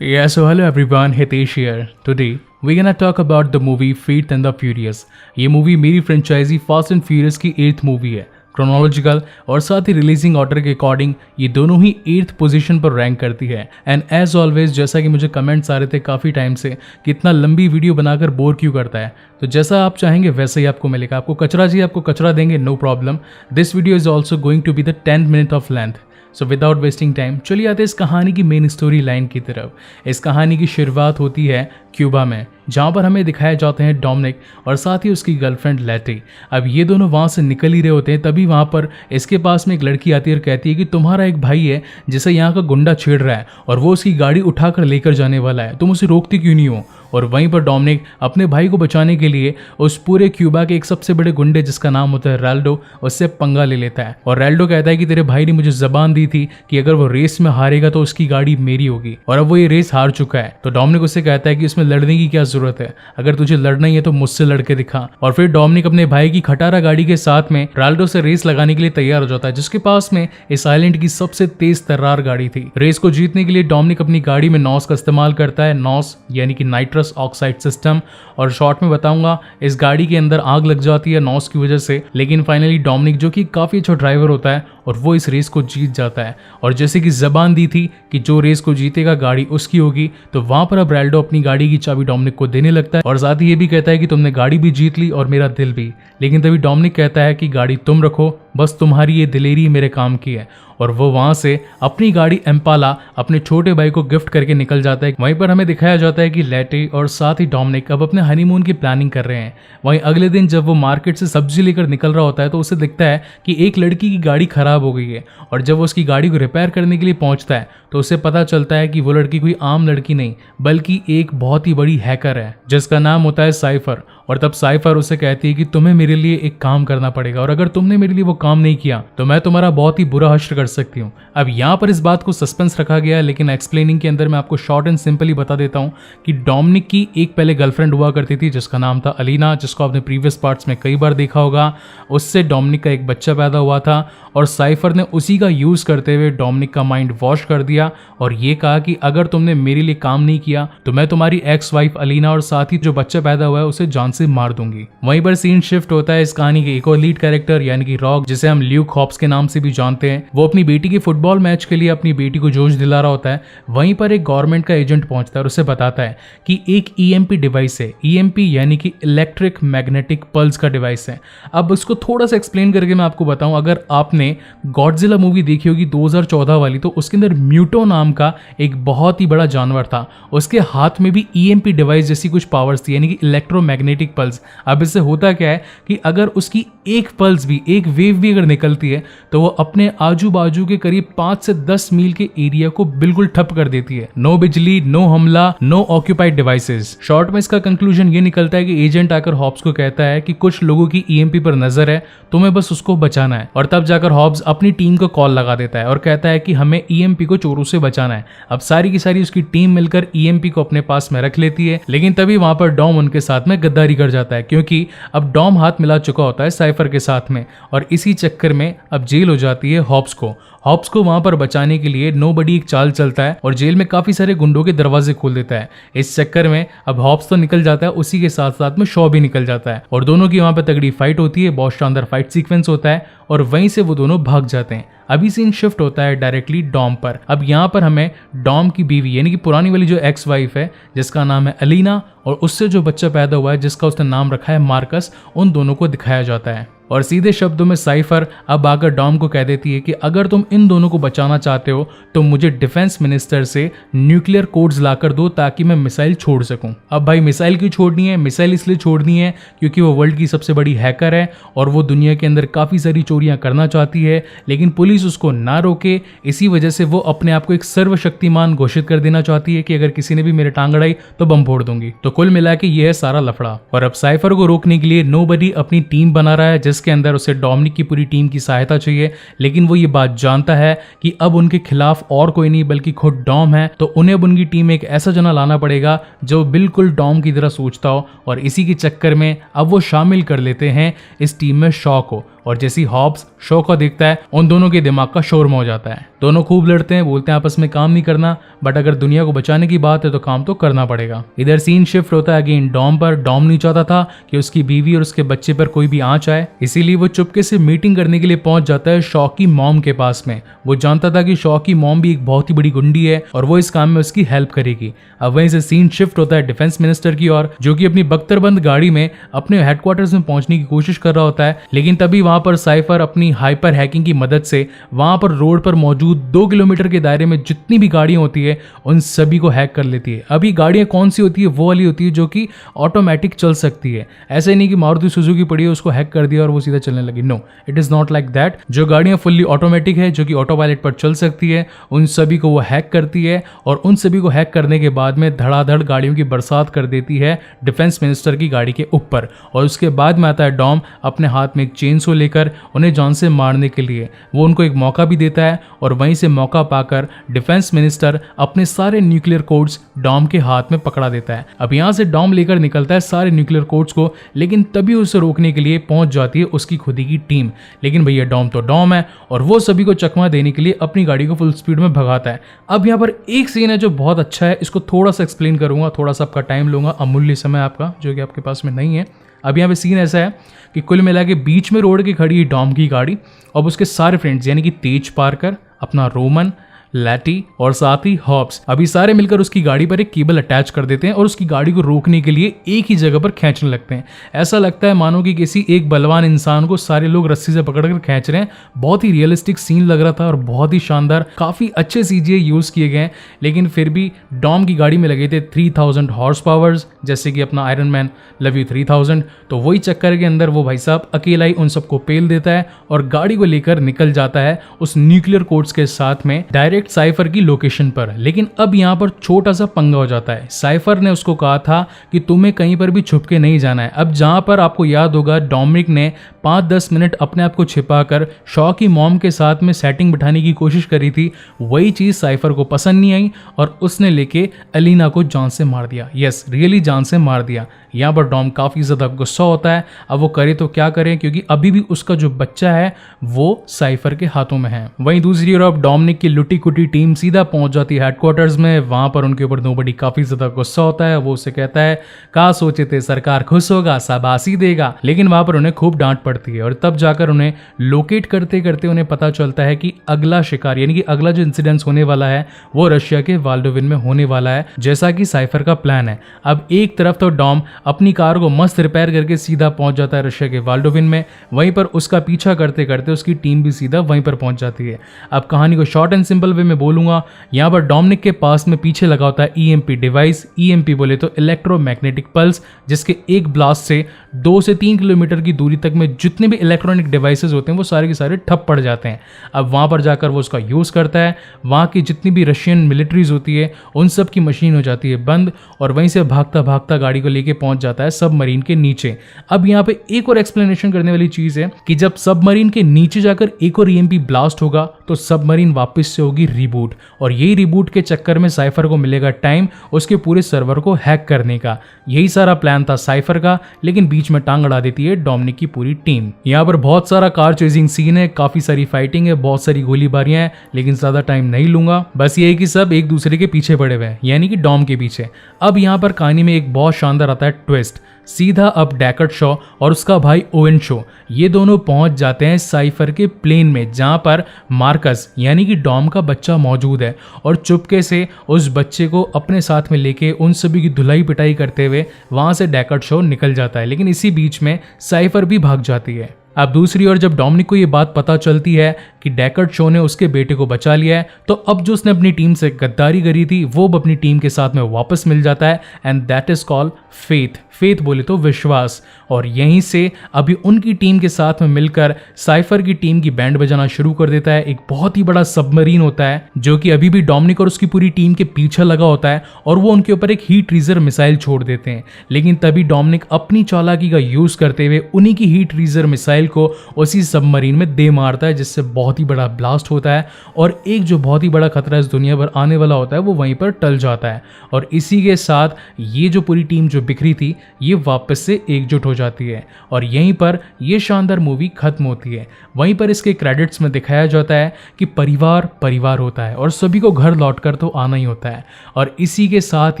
Yeah, so hello everyone, Hitesh here. Today we're gonna talk about the movie Fate and the Furious. ये movie मेरी franchise fast and furious की 8th movie है। Chronological और साथ ही releasing order के according ये दोनों ही 8th position पर रैंक करती है। एंड एज ऑलवेज, जैसा कि मुझे कमेंट्स आ रहे थे काफ़ी टाइम से कि इतना लंबी वीडियो बनाकर बोर क्यों करता है, तो जैसा आप चाहेंगे वैसे ही आपको मिलेगा। आपको कचरा चाहिए, आपको कचरा देंगे, no problem. This video is also going to be the 10 minute of length. So without wasting time चलिए आते हैं इस कहानी की मेन स्टोरी लाइन की तरफ। इस कहानी की शुरुआत होती है क्यूबा में, जहाँ पर हमें दिखाए जाते हैं डोमिनिक और साथ ही उसकी गर्लफ्रेंड लेटी। अब ये दोनों वहाँ से निकल ही रहे होते हैं, तभी वहाँ पर इसके पास में एक लड़की आती है और कहती है कि तुम्हारा एक भाई है जिसे यहाँ का गुंडा छेड़ रहा है और वो उसकी गाड़ी उठाकर लेकर जाने वाला है, तुम उसे रोकती क्यों नहीं हो। और वहीं पर डोमिनिक अपने भाई को बचाने के लिए उस पूरे क्यूबा के एक सबसे बड़े गुंडे जिसका नाम होता है रैल्डो, उससे पंगा ले लेता है। और रैल्डो कहता है कि तेरे भाई ने मुझे जबान दी थी कि अगर वो रेस में हारेगा तो उसकी गाड़ी मेरी होगी, और अब वो ये रेस हार चुका है। तो डोमिनिक उससे कहता है कि उसमें लड़ने की क्या जरूरत है, अगर तुझे लड़ना ही है तो मुझसे लड़के दिखा। और फिर डोमिनिक अपने भाई की खटारा गाड़ी के साथ में रैल्डो से रेस लगाने के लिए तैयार हो जाता है, जिसके पास में इस आइलैंड की सबसे तेज तर्रार गाड़ी थी। रेस को जीतने के लिए डोमिनिक अपनी गाड़ी में नॉस का इस्तेमाल करता है, नॉस यानी कि नाइट्रस ऑक्साइड सिस्टम। और शॉर्ट में बताऊंगा, इस गाड़ी के अंदर आग लग जाती है नॉस की वजह से, लेकिन फाइनली डोमिनिक जो कि काफी अच्छा ड्राइवर होता है और वो इस रेस को जीत जाता है। और जैसे कि जबान दी थी कि जो रेस को जीतेगा गाड़ी उसकी होगी, तो वहां पर अब रैल्डो अपनी गाड़ी की चाबी डोमिनिक को देने लगता है और साथ ही ये भी कहता है कि तुमने गाड़ी भी जीत ली और मेरा दिल भी। लेकिन तभी डोमिनिक कहता है कि गाड़ी तुम रखो, बस तुम्हारी ये दिलेरी मेरे काम की है। और वो वहां से अपनी गाड़ी एम्पाला अपने छोटे भाई को गिफ्ट करके निकल जाता है। वहीं पर हमें दिखाया जाता है कि लेटी और साथ ही डोमिनिक अब अपने हनीमून की प्लानिंग कर रहे हैं। वहीं अगले दिन जब वो मार्केट से सब्जी लेकर निकल रहा होता है तो उसे दिखता है कि एक लड़की की गाड़ी खराब हो गई है। और जब वो उसकी गाड़ी को रिपेयर करने के लिए पहुंचता है तो उसे पता चलता है कि वो लड़की कोई आम लड़की नहीं बल्कि एक बहुत ही बड़ी हैकर है जिसका नाम होता है साइफर। और तब साइफर उसे कहती है कि तुम्हें मेरे लिए एक काम करना पड़ेगा, और अगर तुमने मेरे लिए वो काम नहीं किया तो मैं तुम्हारा बहुत ही बुरा हश्र कर सकती हूँ। अब यहाँ पर इस बात को सस्पेंस रखा गया है, लेकिन एक्सप्लेनिंग के अंदर मैं आपको शॉर्ट एंड सिंपली बता देता हूँ कि डोमिनिक की एक पहले गर्लफ्रेंड हुआ करती थी जिसका नाम था अलीना, जिसको आपने प्रीवियस पार्ट्स में कई बार देखा होगा। उससे डोमिनिक का एक बच्चा पैदा हुआ था और साइफर ने उसी का यूज करते हुए डोमिनिक का माइंड वॉश कर दिया और ये कहा कि अगर तुमने मेरे लिए काम नहीं किया तो मैं तुम्हारी एक्स वाइफ अलीना और साथ ही जो बच्चा पैदा हुआ है उसे जान से मार दूंगी। वहीं पर सीन शिफ्ट होता है इस कहानी के एक और लीड कैरेक्टर यानी कि रॉक, जिसे हम ल्यूक हॉप्स के नाम से भी जानते हैं। वो अपनी बेटी के फुटबॉल मैच के लिए अपनी बेटी को जोश दिला रहा होता है। वहीं पर एक गवर्नमेंट का एजेंट पहुंचता है और उसे बताता है कि एक ईएमपी डिवाइस है, ईएमपी यानी कि इलेक्ट्रिक मैग्नेटिक पल्स का डिवाइस है। अब उसको थोड़ा सा एक्सप्लेन करके मैं आपको बताऊं, अगर आपने गॉडजिला मूवी देखी होगी 2014 वाली, तो उसके अंदर म्यूटो नाम का एक बहुत ही बड़ा जानवर था, उसके हाथ में भी ईएमपी डिवाइस जैसी कुछ पावर्स थी यानी कि इलेक्ट्रोमैग्नेटिक पल्स। अब इससे होता क्या है कि अगर उसकी एक पल्स भी, एक वेव भी अगर निकलती है तो वो अपने आजू बाजू के करीब 5 से 10 मील के एरिया को बिल्कुल ठप कर देती है। नो बिजली, नो हमला, नो ऑक्यूपाइड डिवाइसेस। शॉर्ट में इसका कंक्लूजन ये निकलता है कि एजेंट आकर हॉब्स को कहता है कि कुछ लोगों की ईएमपी पर नजर है, तुम्हें बस उसको बचाना है। और तब जाकर हॉब्स अपनी टीम को कॉल लगा देता है और कहता है कि हमें ईएमपी को चोरों से बचाना है। अब सारी की सारी उसकी टीम मिलकर ईएमपी को अपने पास में रख लेती है, लेकिन तभी वहां पर डॉम उनके साथ में गद्दारी कर जाता है, क्योंकि अब डॉम हाथ मिला चुका होता है साइफर के साथ में, और इसी चक्कर में अब जेल हो जाती है हॉब्स को। हॉब्स को वहां पर बचाने के लिए नोबडी एक चाल चलता है और जेल में काफी सारे गुंडों के दरवाजे खोल देता है। इस चक्कर में अब हॉब्स तो निकल जाता है, उसी के साथ साथ में शॉ भी निकल जाता है और दोनों की वहां पर तगड़ी फाइट होती है। बहुत शानदार फाइट सीक्वेंस होता है और वहीं से वो दोनों भाग जाते हैं। अभी सीन शिफ्ट होता है डायरेक्टली डॉम पर। अब यहाँ पर हमें डॉम की बीवी यानी कि पुरानी वाली जो एक्स वाइफ है जिसका नाम है अलीना और उससे जो बच्चा पैदा हुआ है जिसका उसने नाम रखा है मार्कस, उन दोनों को दिखाया जाता है। और सीधे शब्दों में साइफर अब आकर डॉम को कह देती है कि अगर तुम इन दोनों को बचाना चाहते हो तो मुझे डिफेंस मिनिस्टर से न्यूक्लियर कोड्स लाकर दो ताकि मैं मिसाइल छोड़ सकूं। अब भाई मिसाइल क्यों छोड़नी है? मिसाइल इसलिए छोड़नी है क्योंकि वो वर्ल्ड की सबसे बड़ी हैकर है और वो दुनिया के अंदर काफ़ी सारी चोरियां करना चाहती है, लेकिन पुलिस उसको ना रोके। इसी वजह से वो अपने आप को एक सर्वशक्तिमान घोषित कर देना चाहती है कि अगर किसी ने भी मेरे टांग अड़ाई तो बम फोड़ दूंगी। तो कुल मिला के ये है सारा लफड़ा। और अब साइफर को रोकने के लिए नोबडी अपनी टीम बना रहा है जिसके अंदर उसे डोमिनिक की पूरी टीम की सहायता चाहिए, लेकिन वो ये बात जानता है कि अब उनके खिलाफ और कोई नहीं बल्कि खुद डॉम है, तो उन्हें अब उनकी टीम में एक ऐसा जना लाना पड़ेगा जो बिल्कुल डॉम की तरह सोचता हो। और इसी के चक्कर में अब वो शामिल कर लेते हैं इस टीम में शॉ को। और जैसे ही हॉब्स शॉ को देखता है उन दोनों के दिमाग का शोरमा हो जाता है। दोनों खूब लड़ते हैं, बोलते हैं आपस में काम नहीं करना, बट अगर दुनिया को बचाने की बात है तो काम तो करना पड़ेगा। इधर सीन शिफ्ट होता है अगेन डॉम पर। डॉम नहीं चाहता था कि उसकी बीवी और उसके बच्चे पर कोई भी आंच आए, इसीलिए वो चुपके से मीटिंग करने के लिए पहुंच जाता है शॉ की मॉम के पास में। वो जानता था कि शॉ की मॉम भी एक बहुत ही बड़ी गुंडी है और वो इस काम में उसकी हेल्प करेगी। अब वहीं से सीन शिफ्ट होता है डिफेंस मिनिस्टर की ओर, जो कि अपनी बख्तरबंद गाड़ी में अपने हेडक्वार्टर्स में पहुंचने की कोशिश कर रहा होता है। लेकिन तभी वहां पर साइफर अपनी हाइपर हैकिंग की मदद से वहां पर रोड पर मौजूद 2 किलोमीटर के दायरे में जितनी भी गाड़ियां होती है उन सभी को हैक कर लेती है। अभी गाड़ियां कौन सी होती है? वो वाली होती है जो कि ऑटोमेटिक चल सकती है। ऐसे नहीं कि मारुति सुजुकी पड़ी है उसको हैक कर दिया और वो सीधा चलने लगी। No, it is not like that. जो गाड़ियां फुल्ली ऑटोमेटिक है, जो कि ऑटो पायलट पर चल सकती है, उन सभी को वो हैक करती है और उन सभी को हैक करने के बाद में धड़ाधड़ गाड़ियों की बरसात कर देती है डिफेंस मिनिस्टर की गाड़ी के ऊपर। और उसके बाद में आता है डॉम अपने हाथ में एक चेनसो लेकर उन्हें जान से मारने के लिए। वो उनको एक मौका भी देता है और वहीं से मौका पाकर डिफेंस मिनिस्टर अपने सारे न्यूक्लियर कोड्स डॉम के हाथ में पकड़ा देता है। अब यहाँ से डॉम लेकर निकलता है सारे न्यूक्लियर कोड्स को, लेकिन तभी उसे रोकने के लिए पहुंच जाती है उसकी खुद की टीम। लेकिन भैया डॉम तो डॉम है और वो सभी को चकमा देने के लिए अपनी गाड़ी को फुल स्पीड में भगाता है। अब यहाँ पर एक सीन है जो बहुत अच्छा है, इसको थोड़ा सा एक्सप्लेन करूंगा, थोड़ा सा आपका टाइम लूंगा, अमूल्य समय आपका जो कि आपके पास में नहीं है। अब यहाँ पे सीन ऐसा है कि कुल मिला के बीच में रोड की खड़ी है डॉम की गाड़ी। अब उसके सारे फ्रेंड्स यानी कि तेज पार्कर, अपना रोमन, लैटी और साथ ही हॉब्स अभी सारे मिलकर उसकी गाड़ी पर एक केबल अटैच कर देते हैं और उसकी गाड़ी को रोकने के लिए एक ही जगह पर खींचने लगते हैं। ऐसा लगता है मानो कि किसी एक बलवान इंसान को सारे लोग रस्सी से पकड़कर खींच रहे हैं। बहुत ही रियलिस्टिक सीन लग रहा था और बहुत ही शानदार, काफी अच्छे सीजीआई यूज किए गए। लेकिन फिर भी डॉम की गाड़ी में लगे थे 3000 हॉर्स पावर्स, जैसे कि अपना आयरन मैन लव यू 3000। तो वही चक्कर के अंदर वो भाई साहब अकेला ही उन सबको पेल देता है और गाड़ी को लेकर निकल जाता है उस न्यूक्लियर कोड्स के साथ में डायरेक्ट साइफर की लोकेशन पर। लेकिन अब यहाँ पर छोटा सा पंगा हो जाता है। साइफर ने उसको कहा था कि तुम्हें कहीं पर भी छुप के नहीं जाना है। अब जहां पर आपको याद होगा डोमिनिक ने 5-10 मिनट अपने आप को छिपाकर शॉ की मॉम के साथ में सेटिंग बिठाने की कोशिश करी थी, वही चीज साइफर को पसंद नहीं आई और उसने लेके अलीना को जान से मार दिया। यस, रियली जान से मार दिया। यहाँ पर डॉम काफी ज्यादा गुस्सा होता है। अब वो करे तो क्या करे, क्योंकि अभी भी उसका जो बच्चा है वो साइफर के हाथों में है। वहीं दूसरी ओर अब डोमिनिक की लुटी कुटी टीम सीधा पहुंच जाती है हेडक्वार्टर्स में। वहां पर उनके ऊपर नोबडी काफी ज्यादा गुस्सा होता है। वो उसे कहता है कहा सोचे थे सरकार खुश होगा, शाबाशी देगा। लेकिन वहां पर उन्हें खूब डांट पड़ती है और तब जाकर उन्हें लोकेट करते करते उन्हें पता चलता है कि अगला शिकार यानी कि अगला जो इंसिडेंस होने वाला है वो रशिया के वाल्डोविन में होने वाला है, जैसा कि साइफर का प्लान है। अब एक तरफ तो डॉम अपनी कार को मस्त रिपेयर करके सीधा पहुंच जाता है रशिया के वाल्डोविन में, वहीं पर उसका पीछा करते करते उसकी टीम भी सीधा वहीं पर पहुंच जाती है। अब कहानी को शॉर्ट एंड सिंपल वे में बोलूंगा, यहाँ पर डोमिनिक के पास में पीछे लगा होता है ईएमपी डिवाइस। ईएमपी बोले तो इलेक्ट्रोमैग्नेटिक पल्स, जिसके एक ब्लास्ट से 2 से 3 किलोमीटर की दूरी तक में जितने भी इलेक्ट्रॉनिक डिवाइसेस होते हैं वो सारे के सारे ठप पड़ जाते हैं। अब वहां पर जाकर वो उसका यूज करता है। वहां की जितनी भी रशियन मिलिट्रीज होती है उन सब की मशीन हो जाती है बंद और वहीं से भागता भागता गाड़ी को लेके पहुंच जाता है सबमरीन के नीचे। अब यहाँ पे एक और एक्सप्लेनेशन करने वाली चीज है कि जब सबमरीन के नीचे जाकर एक और ईएमपी ब्लास्ट होगा तो सबमरीन वापस से होगी रिबूट, और यही रिबूट के चक्कर में साइफर को मिलेगा टाइम उसके पूरे सर्वर को हैक करने का। यही सारा प्लान था साइफर का, लेकिन बीच में टांग अड़ा देती है डोमिनिक की पूरी टीम। यहाँ पर बहुत सारा कार चेजिंग सीन है, काफी सारी फाइटिंग है, बहुत सारी गोलीबारियां हैं, लेकिन ज्यादा टाइम नहीं लूंगा। बस ये है कि सब एक दूसरे के पीछे पड़े हुए हैं, यानी कि डॉम के पीछे। अब यहाँ पर कहानी में एक बहुत शानदार आता है ट्विस्ट। सीधा अब डेकर्ड शॉ और उसका भाई ओवेन शो ये दोनों पहुंच जाते हैं साइफर के प्लेन में, जहां पर मार्कस यानी कि डॉम का बच्चा मौजूद है, और चुपके से उस बच्चे को अपने साथ में लेके उन सभी की धुलाई पिटाई करते हुए वहां से डेकर्ड शॉ निकल जाता है। लेकिन इसी बीच में साइफर भी भाग जाती है। अब दूसरी ओर जब डोमिनिक को ये बात पता चलती है कि डेकर्ड शो ने उसके बेटे को बचा लिया है, तो अब जो उसने अपनी टीम से गद्दारी करी थी वो अपनी टीम के साथ में वापस मिल जाता है, and that is called faith. Faith बोले तो विश्वास। और यहीं से अभी उनकी टीम के साथ में मिलकर साइफर की टीम की बैंड बजाना शुरू कर देता है। एक बहुत ही बड़ा सबमरीन होता है जो कि अभी भी डोमिनिक और उसकी पूरी टीम के पीछे लगा होता है, और वो उनके ऊपर एक हीट रीजर मिसाइल छोड़ देते हैं। लेकिन तभी डोमिनिक अपनी चालाकी का यूज करते हुए उन्हीं की हीट रीजर मिसाइल को उसी सबमरीन में दे मारता है, जिससे बहुत ही बड़ा ब्लास्ट होता है और एक जो बहुत ही बड़ा खतरा इस दुनिया पर आने वाला होता है वो वहीं पर टल जाता है। और इसी के साथ ये जो पूरी टीम जो बिखरी थी ये वापस से एकजुट हो जाती है और यहीं पर ये शानदार मूवी खत्म होती है। वहीं पर इसके क्रेडिट्स में दिखाया जाता है कि परिवार परिवार होता है और सभी को घर लौटकर तो आना ही होता है और इसी के साथ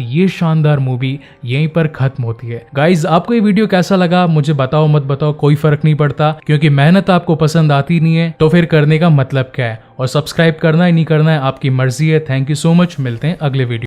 ये शानदार मूवी यहीं पर खत्म होती है। गाइज, आपको ये वीडियो कैसा लगा मुझे बताओ मत बताओ, कोई फर्क नहीं पड़ता, क्योंकि मेहनत आपको पसंद आती नहीं है तो फिर करने का मतलब क्या है। और सब्सक्राइब करना है नहीं करना है आपकी मर्जी है। थैंक यू सो मच, मिलते हैं अगले वीडियो।